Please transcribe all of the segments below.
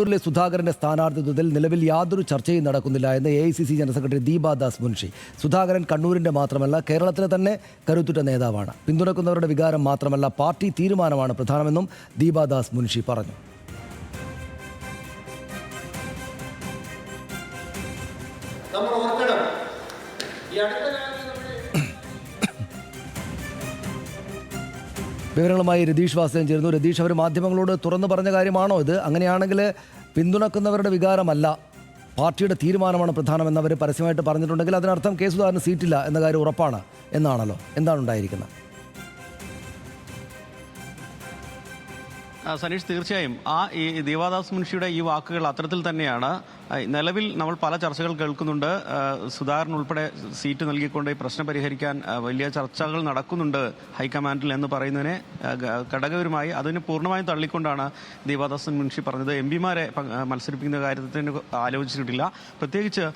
കണ്ണൂരിലെ സുധാകരന്റെ സ്ഥാനാർത്ഥിത്വത്തിൽ നിലവിൽ യാതൊരു ചർച്ചയും നടക്കുന്നില്ല എന്ന് AICC general secretary Deepa Das Munshi. Sudhakaran കണ്ണൂരിന്റെ മാത്രമല്ല കേരളത്തിലെ തന്നെ കരുത്തുറ്റ നേതാവാണ്. പിന്തുണക്കുന്നവരുടെ വികാരം മാത്രമല്ല പാർട്ടി തീരുമാനമാണ് പ്രധാനമെന്നും ദീപാദാസ് മുൻഷി പറഞ്ഞു. നമ്മൾ ഓർക്കണം, ഈ അടുത്ത വിവരങ്ങളുമായി രതീഷ് വാസുദേവൻ ചേരുന്നു. രതീഷ്, അവർ മാധ്യമങ്ങളോട് തുറന്നു പറഞ്ഞ കാര്യമാണോ ഇത്? അങ്ങനെയാണെങ്കിൽ പിന്തുണക്കുന്നവരുടെ വികാരമല്ല പാർട്ടിയുടെ തീരുമാനമാണ് പ്രധാനമെന്ന് അവർ പരസ്യമായിട്ട് പറഞ്ഞിട്ടുണ്ടെങ്കിൽ അതിനർത്ഥം കെ സുധാകരന് സീറ്റില്ല എന്ന കാര്യം ഉറപ്പാണ് എന്നാണല്ലോ. എന്താണ് ഉണ്ടായിരിക്കുന്നത്? സനീഷ്, തീർച്ചയായും ഈ ദീപാദാസ് മുൻഷിയുടെ ഈ വാക്കുകൾ അത്തരത്തിൽ തന്നെയാണ്. നിലവിൽ നമ്മൾ പല ചർച്ചകൾ കേൾക്കുന്നുണ്ട്. സുധാകരൻ ഉൾപ്പെടെ സീറ്റ് നൽകിക്കൊണ്ട് ഈ പ്രശ്നം പരിഹരിക്കാൻ വലിയ ചർച്ചകൾ നടക്കുന്നുണ്ട് ഹൈക്കമാൻഡിൽ എന്ന് പറയുന്നതിനെ ഘടകപരമായി അതിന് പൂർണ്ണമായും തള്ളിക്കൊണ്ടാണ് ദീപാദാസ് മുൻഷി പറഞ്ഞത്. MPമാരെ മത്സരിപ്പിക്കുന്ന കാര്യത്തിന് ആലോചിച്ചിട്ടില്ല. പ്രത്യേകിച്ച്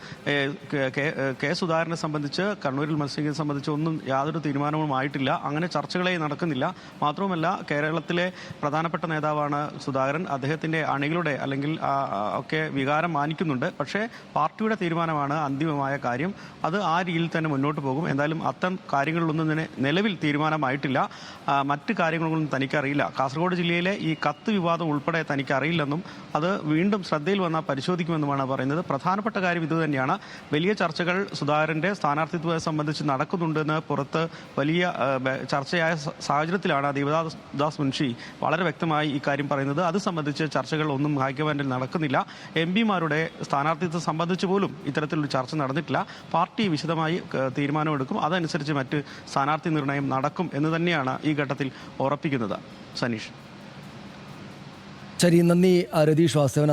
കെ സുധാകരനെ സംബന്ധിച്ച് കണ്ണൂരിൽ മത്സരിക്കുന്നത് സംബന്ധിച്ച് ഒന്നും യാതൊരു തീരുമാനവും ആയിട്ടില്ല. അങ്ങനെ ചർച്ചകളെ നടക്കുന്നില്ല. മാത്രവുമല്ല, കേരളത്തിലെ പ്രധാനപ്പെട്ട നേതാവാണ് സുധാകരൻ. അദ്ദേഹത്തിന്റെ അണികളുടെ അല്ലെങ്കിൽ ഒക്കെ വികാരം മാനിക്കുന്നുണ്ട്. പക്ഷേ പാർട്ടിയുടെ തീരുമാനമാണ് അന്തിമമായ കാര്യം. അത് ആ രീതിയിൽ തന്നെ മുന്നോട്ട് പോകും. എന്തായാലും അത്തരം കാര്യങ്ങളിലൊന്നും തന്നെ നിലവിൽ തീരുമാനമായിട്ടില്ല. മറ്റ് കാര്യങ്ങളൊന്നും തനിക്കറിയില്ല. കാസർഗോഡ് ജില്ലയിലെ ഈ കത്ത് വിവാദം ഉൾപ്പെടെ തനിക്കറിയില്ലെന്നും അത് വീണ്ടും ശ്രദ്ധയിൽ വന്നാൽ പരിശോധിക്കുമെന്നുമാണ് പറയുന്നത്. പ്രധാനപ്പെട്ട കാര്യം ഇതുതന്നെയാണ്. വലിയ ചർച്ചകൾ സുധാകരന്റെ സ്ഥാനാർത്ഥിത്വത്തെ സംബന്ധിച്ച് നടക്കുന്നുണ്ടെന്ന് പുറത്ത് വലിയ ചർച്ചയായ സാഹചര്യത്തിലാണ് ദീപാദാസ് മുൻഷി വളരെ വ്യക്തമായി ഇക്കാര്യം പറയുന്നത്. അത് സംബന്ധിച്ച് ചർച്ചകൾ ഒന്നും ഹൈക്കമാൻഡിൽ നടക്കുന്നില്ല. MPമാരുടെ സ്ഥാനാർത്ഥിത്വം സംബന്ധിച്ച് പോലും ഇത്തരത്തിലൊരു ചർച്ച നടന്നിട്ടില്ല. പാർട്ടി വിശദമായി തീരുമാനമെടുക്കും. അതനുസരിച്ച് മറ്റ് സ്ഥാനാർത്ഥി നിർണയം നടക്കും എന്ന് തന്നെയാണ് ഈ ഘട്ടത്തിൽ ഉറപ്പിക്കുന്നത്. സനീഷ്, ശരി, നന്ദി രതീഷ് വാസുദേവൻ.